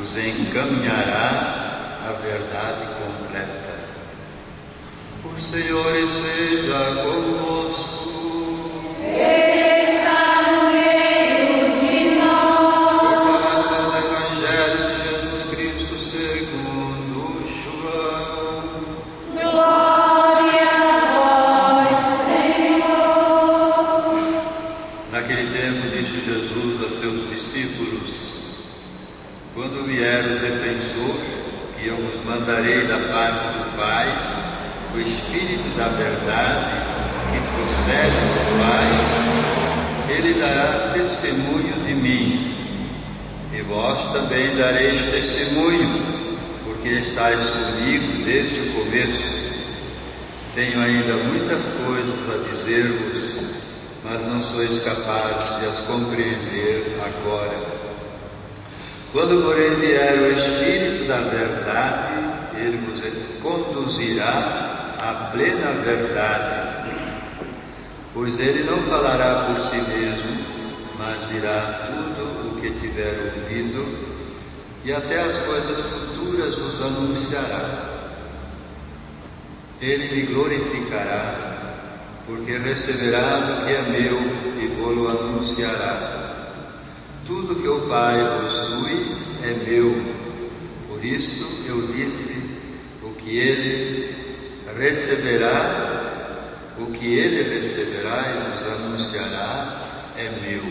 vos encaminhará a verdade completa. O Senhor esteja convosco. Ele está no meio de nós. Proclamação do Evangelho de Jesus Cristo segundo João. Glória a vós, Senhor. Naquele tempo disse Jesus a seus discípulos: quando vier o defensor, que eu vos mandarei da parte do Pai, o Espírito da verdade, que procede do Pai, ele dará testemunho de mim. E vós também dareis testemunho, porque estáis comigo desde o começo. Tenho ainda muitas coisas a dizer-vos, mas não sois capazes de as compreender agora. Quando, porém, vier o Espírito da verdade, ele vos conduzirá à plena verdade, pois ele não falará por si mesmo, mas dirá tudo o que tiver ouvido, e até as coisas futuras vos anunciará. Ele me glorificará, porque receberá do que é meu e vou-lo anunciará. Tudo que o Pai possui é meu, por isso eu disse: o que ele receberá e nos anunciará é meu.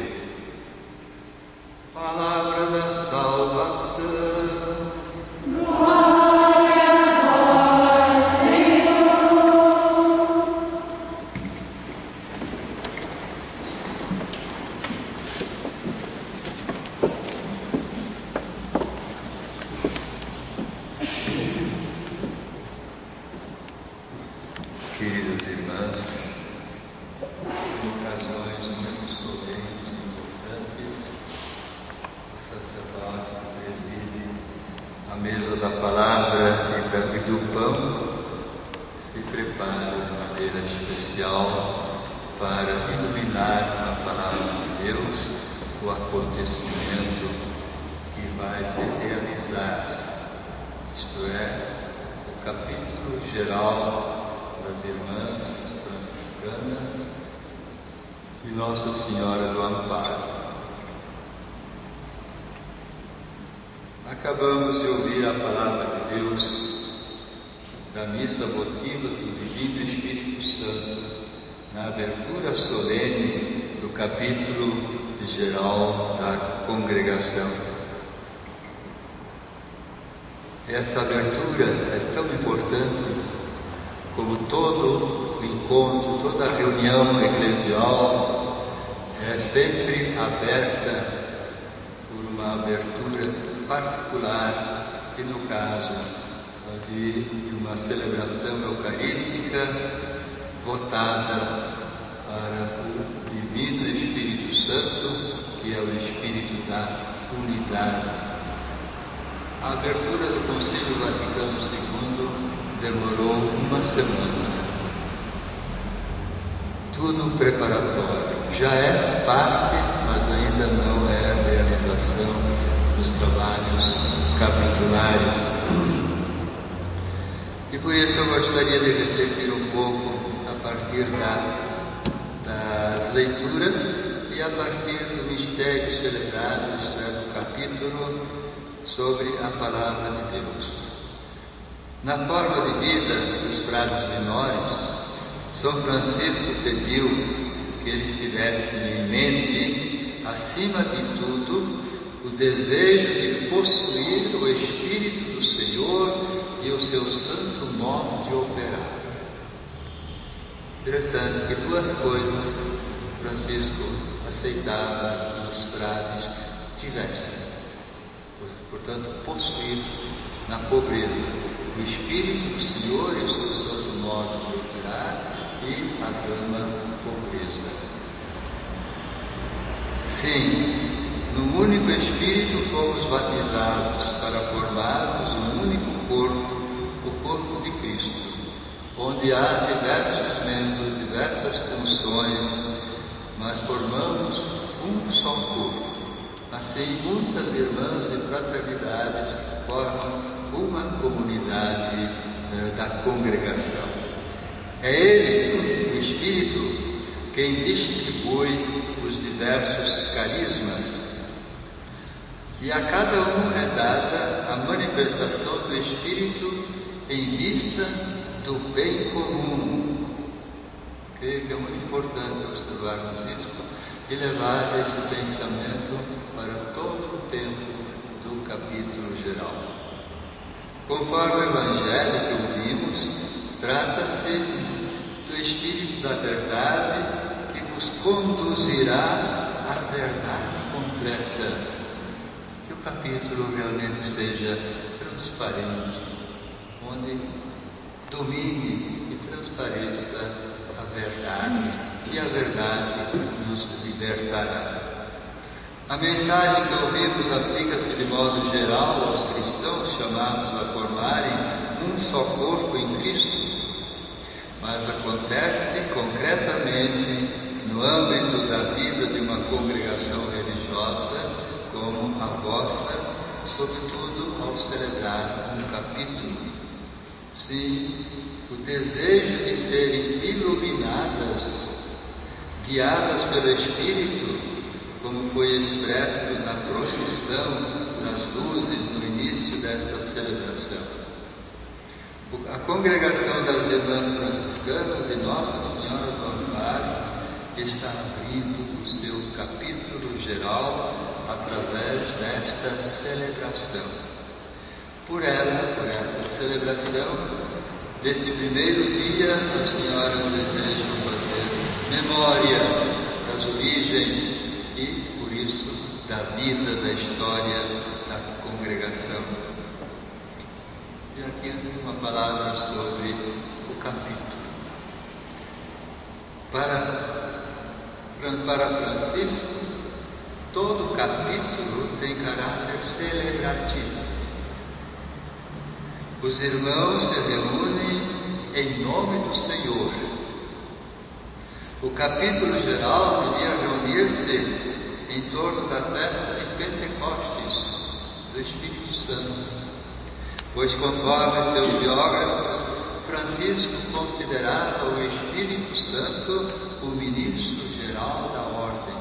Palavra da salvação. Glória a vós, Senhor. Queridas irmãs, em ocasiões muito solenes e importantes, o sacerdote que preside a mesa da palavra e do pão se prepara de maneira especial para iluminar a palavra de Deus, o acontecimento que vai se realizar, isto é, o capítulo geral das irmãs franciscanas e Nossa Senhora do Amparo. Acabamos de ouvir a palavra de Deus da missa votiva do Divino Espírito Santo, na abertura solene do capítulo geral da congregação. Essa abertura é tão importante como todo o encontro, toda a reunião eclesial é sempre aberta por uma abertura particular, e no caso de uma celebração eucarística votada para o Divino Espírito Santo, que é o Espírito da unidade. A abertura do Concílio Vaticano II demorou uma semana. Tudo preparatório. Já é parte, mas ainda não é a realização dos trabalhos capitulares. E por isso eu gostaria de refletir um pouco a partir das leituras e a partir do mistério celebrado, isto é, do capítulo sobre a palavra de Deus. Na forma de vida dos frades menores, São Francisco pediu que eles tivessem em mente, acima de tudo, o desejo de possuir o Espírito do Senhor e o seu santo modo de operar. Interessante que duas coisas Francisco aceitava que os frades tivessem. Portanto, possuir na pobreza o Espírito do Senhor e o seu santo modo de operar, e a dama pobreza. Sim, no único Espírito fomos batizados para formarmos um único corpo, o corpo de Cristo, onde há diversos membros, diversas funções, mas formamos um só corpo. assim muitas irmãs e fraternidades que formam uma comunidade da congregação. É Ele, o Espírito, quem distribui os diversos carismas, e a cada um é dada a manifestação do Espírito em vista do bem comum. Creio que é muito importante observarmos isso e levar esse pensamento para todo o tempo do capítulo geral. Conforme o Evangelho que ouvimos, trata-se do Espírito da verdade que vos conduzirá à verdade completa. Que o capítulo realmente seja transparente, onde domine e transpareça a verdade, e a verdade nos libertará. A mensagem que ouvimos aplica-se de modo geral aos cristãos chamados a formarem um só corpo em Cristo, mas acontece concretamente no âmbito da vida de uma congregação religiosa como a vossa, sobretudo ao celebrar um capítulo. Sim, o desejo de serem iluminadas, guiadas pelo Espírito, como foi expresso na procissão das luzes no início desta celebração. A congregação das Irmãs Franciscanas de Nossa Senhora do Amparo está abrindo o seu capítulo geral através desta celebração. Por esta celebração, deste primeiro dia, as senhoras desejam fazer memória das origens e, por isso, da vida, da história da congregação. E aqui uma palavra sobre o capítulo. Para Francisco, todo capítulo tem caráter celebrativo. Os irmãos se reúnem em nome do Senhor. O capítulo geral devia reunir-se em torno da festa de Pentecostes do Espírito Santo, pois, conforme seus biógrafos, Francisco considerava o Espírito Santo o ministro geral da ordem.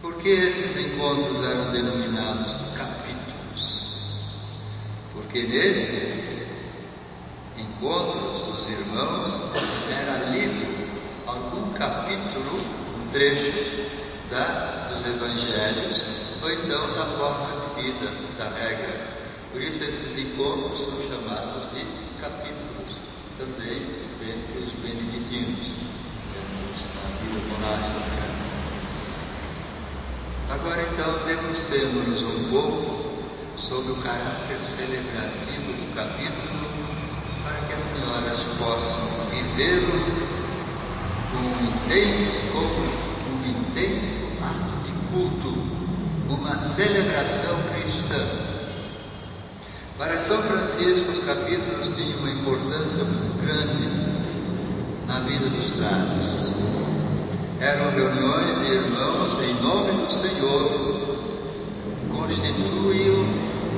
Por que esses encontros eram denominados capítulos? Porque nesses encontros dos irmãos era lido algum capítulo, um trecho dos Evangelhos, ou então da forma de vida, da regra. Por isso esses encontros são chamados de capítulos, também entre os beneditinos, na vida monástica. Agora então debrucemos-nos um pouco sobre o caráter celebrativo do capítulo, para que as senhoras possam vivê-lo como um intenso ato de culto, uma celebração cristã. Para São Francisco, os capítulos tinham uma importância muito grande na vida dos frades. Eram reuniões de irmãos em nome do Senhor, constituíam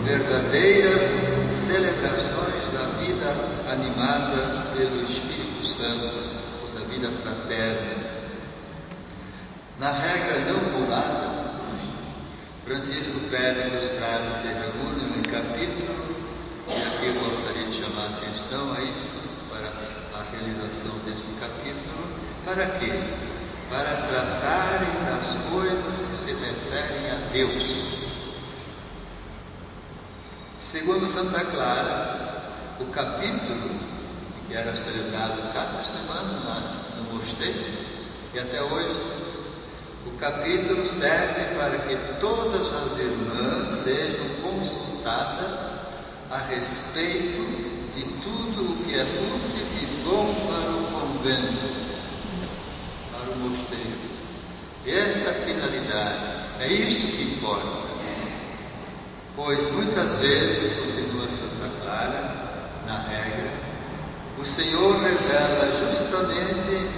verdadeiras celebrações da vida animada pelo Espírito Santo, ou da vida fraterna. Na regra não bolada, Francisco pede que os frades se reúnam em capítulo, e aqui eu gostaria de chamar a atenção a isso, para a realização desse capítulo. Para quê? Para tratarem das coisas que se referem a Deus. Segundo Santa Clara, o capítulo, que era celebrado cada semana lá no mosteiro, e até hoje, o capítulo serve para que todas as irmãs sejam consultadas a respeito de tudo o que é útil e bom para o convento, para o mosteiro. E essa finalidade, é isso que importa. Pois muitas vezes, continua Santa Clara, na regra, o Senhor revela justamente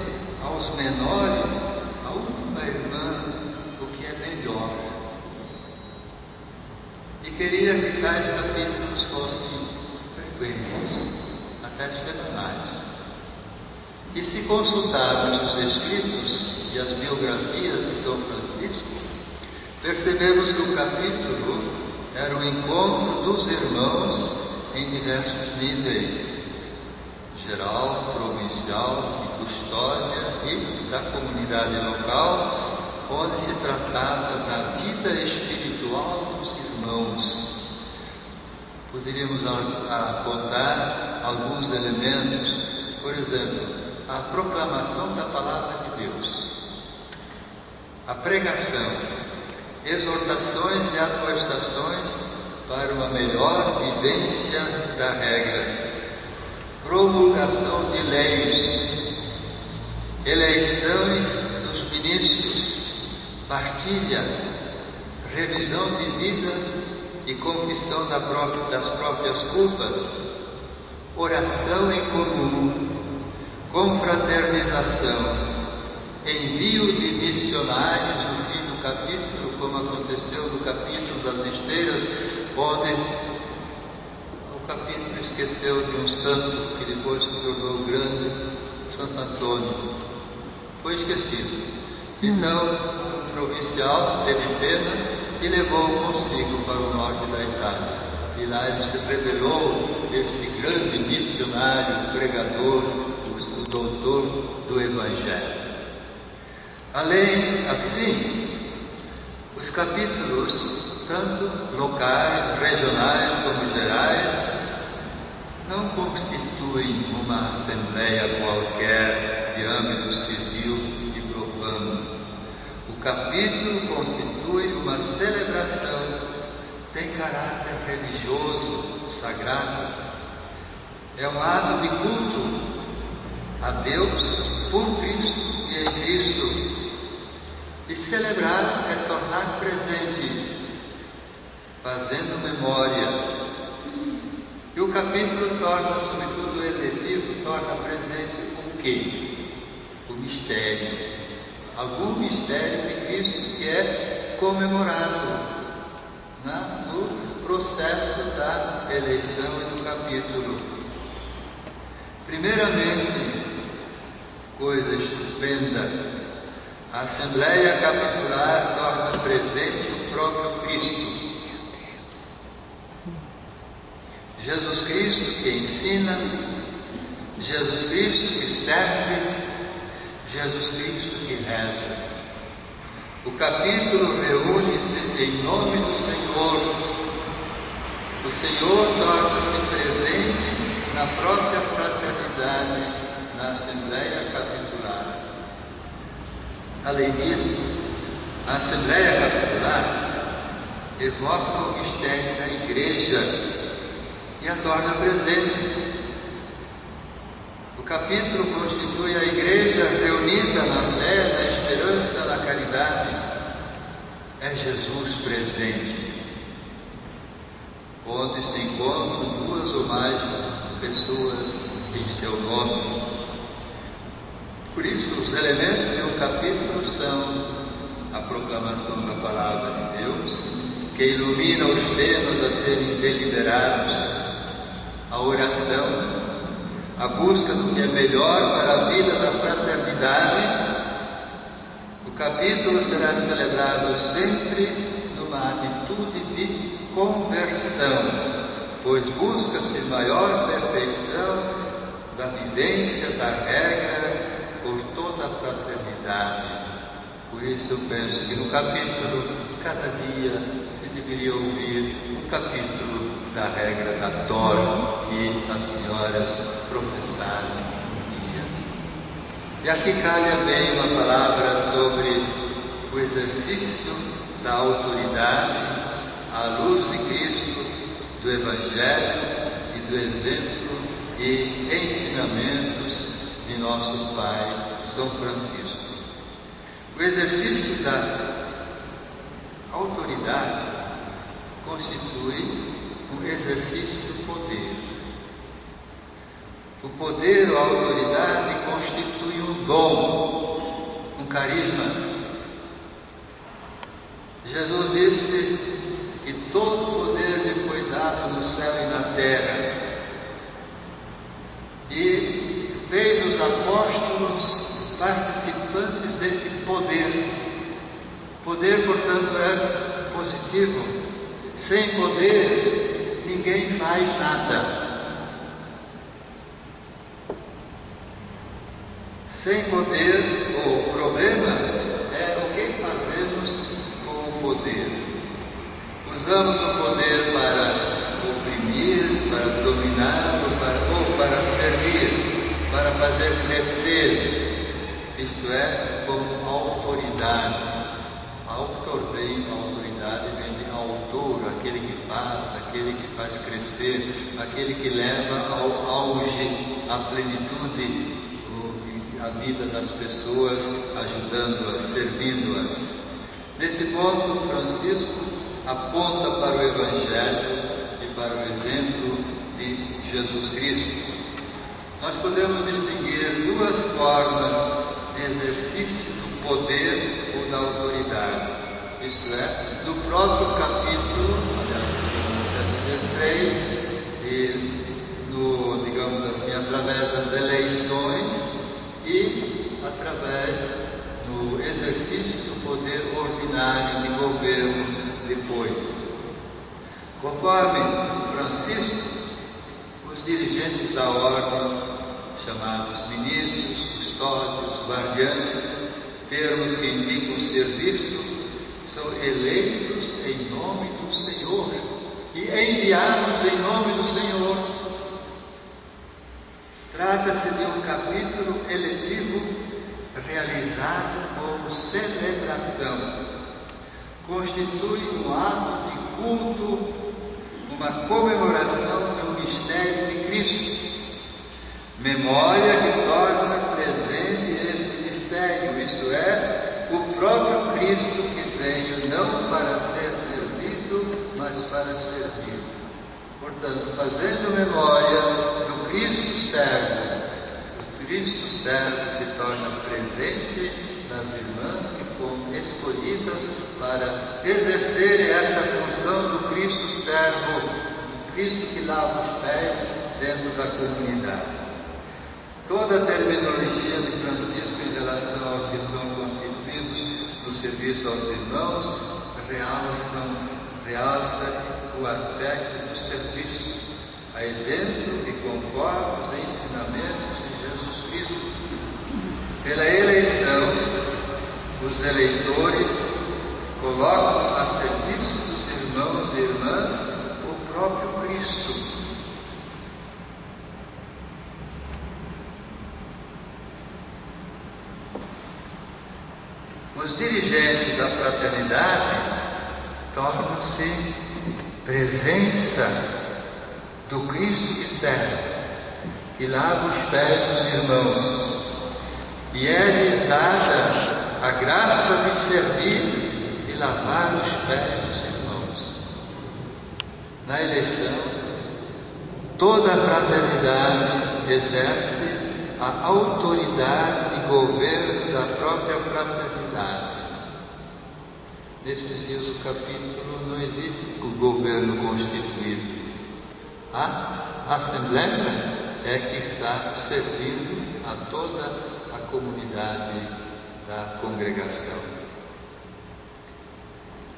aos menores, a última irmã, o que é melhor. E queria que tais capítulos fossem frequentes, até semanais. E se consultarmos os escritos e as biografias de São Francisco, percebemos que o capítulo era o encontro dos irmãos em diversos níveis, geral, provincial e custódia, e da comunidade local, onde se tratava da vida espiritual dos irmãos. Poderíamos apontar alguns elementos, por exemplo, a proclamação da palavra de Deus, a pregação, exortações e admoestações para uma melhor vivência da regra, promulgação de leis, eleições dos ministros, partilha, revisão de vida e confissão das próprias culpas, oração em comum, confraternização, envio de missionários no fim do capítulo, como aconteceu no capítulo das esteiras, onde o capítulo esqueceu de um santo que depois se tornou grande, Santo Antônio. Foi esquecido. Então, o provincial teve pena e levou-o consigo para o norte da Itália. E lá ele se revelou esse grande missionário, pregador, o doutor do Evangelho. Além, assim, os capítulos, tanto locais, regionais como gerais, não constituem uma assembleia qualquer de âmbito civil e profano. O capítulo constitui uma celebração, tem caráter religioso, sagrado. É um ato de culto a Deus por Cristo e em Cristo. E celebrar é tornar presente, fazendo memória. E o capítulo torna, sobretudo o eletivo, torna presente o quê? O mistério. Algum mistério de Cristo que é comemorado no processo da eleição e do capítulo. Primeiramente, coisa estupenda, a Assembleia Capitular torna presente o próprio Cristo. Jesus Cristo que ensina, Jesus Cristo que serve, Jesus Cristo que reza. O capítulo reúne-se em nome do Senhor. O Senhor torna-se presente na própria fraternidade, na Assembleia Capitular. Além disso, a Assembleia Capitular evoca o mistério da Igreja e a torna presente. O capítulo constitui a Igreja reunida na fé, na esperança, na caridade. É Jesus presente, onde se encontram duas ou mais pessoas em seu nome. Por isso, os elementos de um capítulo são a proclamação da palavra de Deus, que ilumina os temas a serem deliberados, a oração, a busca do que é melhor para a vida da fraternidade. O capítulo será celebrado sempre numa atitude de conversão, pois busca-se maior perfeição da vivência da regra por toda a fraternidade. Por isso eu penso que no capítulo, cada dia, se deveria ouvir um capítulo da regra da Torá que as senhoras professaram um dia. E aqui calha bem uma palavra sobre o exercício da autoridade à luz de Cristo, do Evangelho e do exemplo e ensinamentos de nosso Pai São Francisco. O exercício da autoridade constitui um exercício do poder. O poder ou a autoridade constitui um dom, um carisma. Jesus disse que todo poder lhe foi dado no céu e na terra, e fez os apóstolos participantes deste poder. Poder, portanto, é positivo. Sem poder, ninguém faz nada. Sem poder, o problema é o que fazemos com o poder. Usamos o poder para oprimir, para dominar ou para servir, para fazer crescer, isto é, como autoridade. Autoridade vem de autor, aquele que faz crescer, aquele que leva ao auge, à plenitude, a vida das pessoas, ajudando-as, servindo-as. Nesse ponto, Francisco aponta para o Evangelho e para o exemplo de Jesus Cristo. Nós podemos distinguir duas formas de exercício do poder ou da autoridade. Isto é, do próprio capítulo, aliás, 3, e digamos assim, através das eleições e através do exercício do poder ordinário de governo depois. Conforme Francisco, os dirigentes da ordem, chamados ministros, custódios, guardiães, termos que indicam serviço, são eleitos em nome do Senhor e enviados em nome do Senhor. Trata-se de um capítulo eletivo realizado como celebração. Constitui um ato de culto, uma comemoração do mistério de Cristo. Memória que torna presente esse mistério, isto é, o próprio Cristo que veio não para ser servido, mas para servir. Portanto, fazendo memória do Cristo servo, o Cristo servo se torna presente nas irmãs que foram escolhidas para exercerem essa função do Cristo servo, Cristo que lava os pés dentro da comunidade. Toda a terminologia de Francisco em relação aos que são constituídos no serviço aos irmãos realça o aspecto do serviço, a exemplo e conforme os ensinamentos de Jesus Cristo. Pela eleição, os eleitores colocam a serviço dos irmãos e irmãs o próprio Cristo. Os dirigentes da fraternidade tornam-se presença do Cristo que serve, que lava os pés dos irmãos, e é-lhes dada a graça de servir e lavar os pés dos irmãos. Na eleição, toda a fraternidade exerce a autoridade de governo da própria fraternidade. Nesses dias do capítulo não existe o governo constituído. A Assembleia é que está servindo a toda a comunidade da congregação.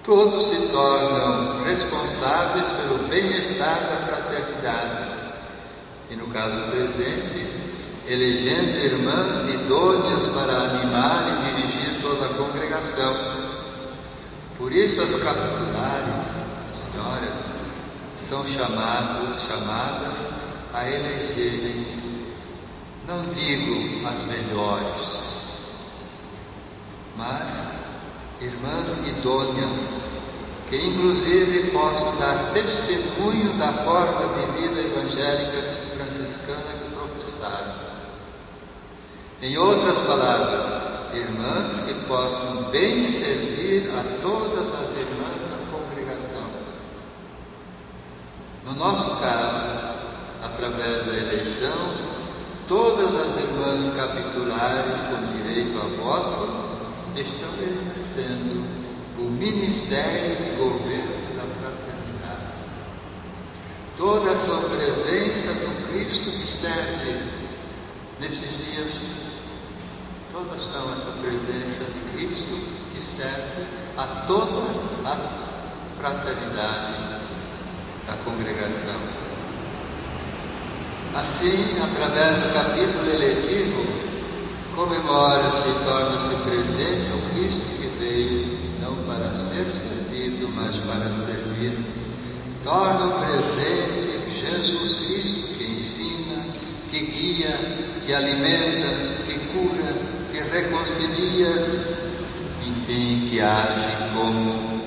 Todos se tornam responsáveis pelo bem-estar da fraternidade e, no caso presente, elegendo irmãs idôneas para animar e dirigir toda a congregação. Por isso as capitulares, as senhoras, são chamadas a elegerem, não digo as melhores, mas irmãs idôneas, que inclusive possam dar testemunho da forma de vida evangélica franciscana que professaram. Em outras palavras, irmãs que possam bem servir a todas as irmãs da congregação. No nosso caso, através da eleição, todas as irmãs capitulares com direito a voto estão exercendo o o ministério e governo da fraternidade. Toda a sua presença do Cristo que serve nesses dias, todas são essa presença de Cristo que serve a toda a fraternidade da congregação. Assim, através do capítulo eletivo, comemora-se e torna-se presente o Cristo que veio não para ser servido, mas para servir. Torna presente Jesus Cristo que ensina, que guia, que alimenta, que cura, que reconcilia, enfim, que age como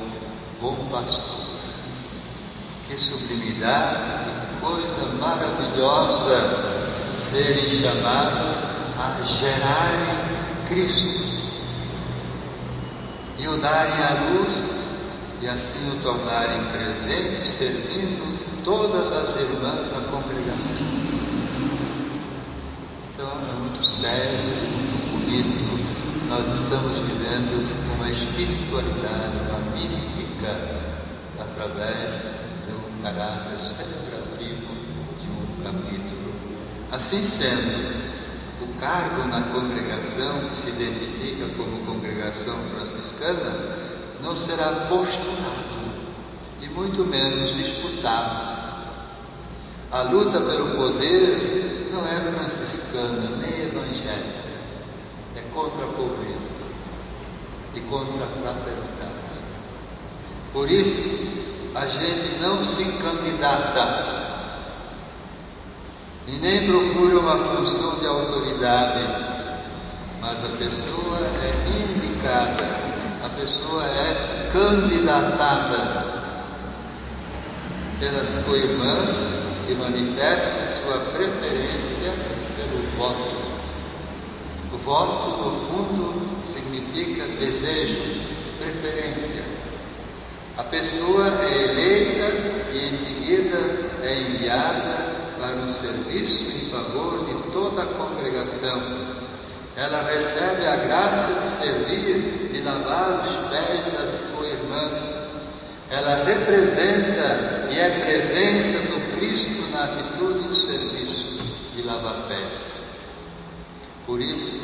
bom pastor. Que sublimidade, que coisa maravilhosa serem chamados a gerarem Cristo e o darem à luz e assim o tornarem presente, servindo todas as irmãs da congregação. Então é muito sério, muito bonito. Nós estamos vivendo uma espiritualidade, uma mística através do caráter celebrativo de um capítulo. Assim sendo, o cargo na congregação, que se identifica como congregação franciscana, não será postulado e muito menos disputado. A luta pelo poder não é franciscana nem evangélica, é contra a pobreza e contra a fraternidade. Por isso, a gente não se candidata e nem procura uma função de autoridade, mas a pessoa é indicada, a pessoa é candidatada pelas co-irmãs que manifestam sua preferência pelo voto. O voto, no fundo, significa desejo, preferência. A pessoa é eleita e em seguida é enviada para um serviço em favor de toda a congregação. Ela recebe a graça de servir e lavar os pés das co-irmãs. Ela representa e é presença do Cristo na atitude de serviço e lavar pés. Por isso,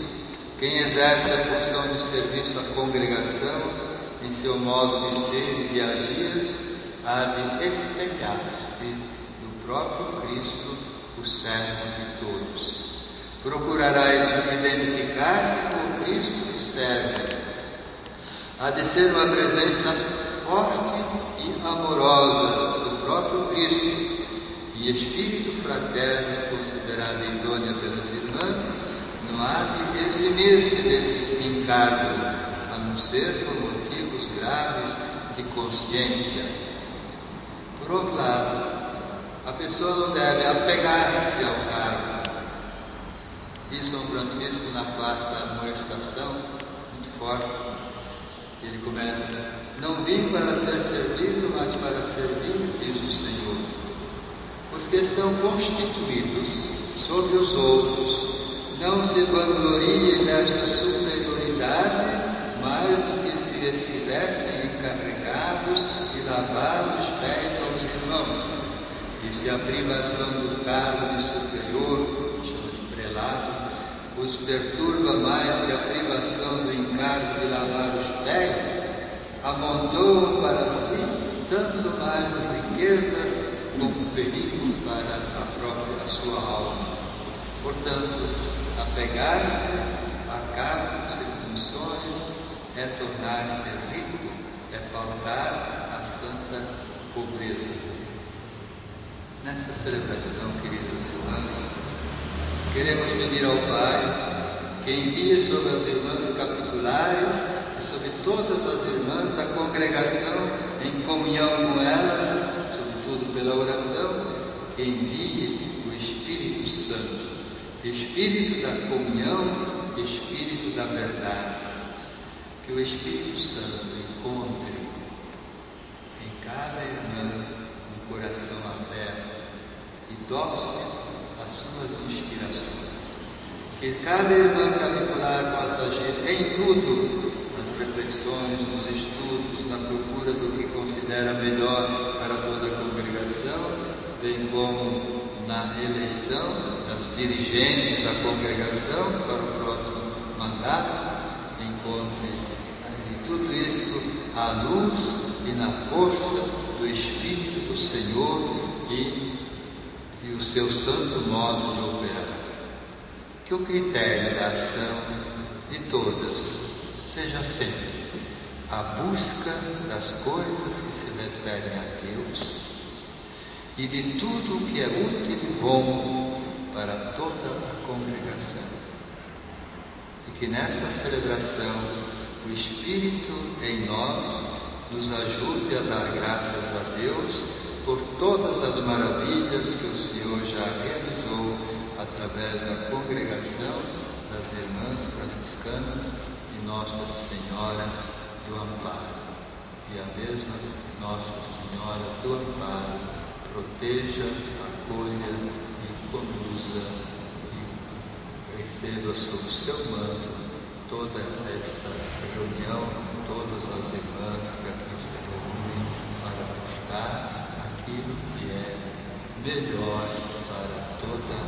quem exerce a função de serviço à congregação, em seu modo de ser e de agir, há de espelhar-se no próprio Cristo, o servo de todos. Procurará identificar-se com o Cristo que serve. Há de ser uma presença forte e amorosa do próprio Cristo, e espírito fraterno, considerado idôneo pelas irmãs, não há de eximir-se desse encargo, a não ser por motivos graves de consciência. Por outro lado, a pessoa não deve apegar-se ao cargo. Diz São Francisco na quarta amoestação, muito forte, ele começa: não vim para ser servido, mas para servir, diz o Senhor. Os que estão constituídos sobre os outros não se vangloriem desta superioridade, mais do que se estivessem encarregados de lavar os pés aos irmãos. E se a privação do cargo de superior, chama de prelado, os perturba mais que a privação do encargo de lavar os pés, amontoam para si tanto mais riquezas como perigo para a sua alma. Portanto, apegar-se a cargos e funções é tornar-se rico, é faltar à santa pobreza. Nessa celebração, queridas irmãs, queremos pedir ao Pai que envie sobre as irmãs capitulares e sobre todas as irmãs da congregação, em comunhão com elas, sobretudo pela oração, que envie o Espírito Santo, Espírito da comunhão, Espírito da verdade. Que o Espírito Santo encontre em cada irmã um coração aberto e dócil às suas inspirações. Que cada irmã capitular possa agir em tudo, nas reflexões, nos estudos, na procura do que considera melhor para toda a congregação, bem como na eleição das dirigentes da congregação para o próximo mandato. Encontre em tudo isso a luz e na força do Espírito do Senhor e o seu santo modo de operar. Que o critério da ação de todas seja sempre a busca das coisas que se referem a Deus e de tudo o que é útil e bom para toda a congregação. E que nesta celebração o Espírito em nós nos ajude a dar graças a Deus por todas as maravilhas que o Senhor já realizou através da congregação das Irmãs Franciscanas e Nossa Senhora do Amparo. E a mesma Nossa Senhora do Amparo proteja, acolha e conduza e receba sob o seu manto toda esta reunião, todas as irmãs que aqui se reúnem para buscar aquilo que é melhor para toda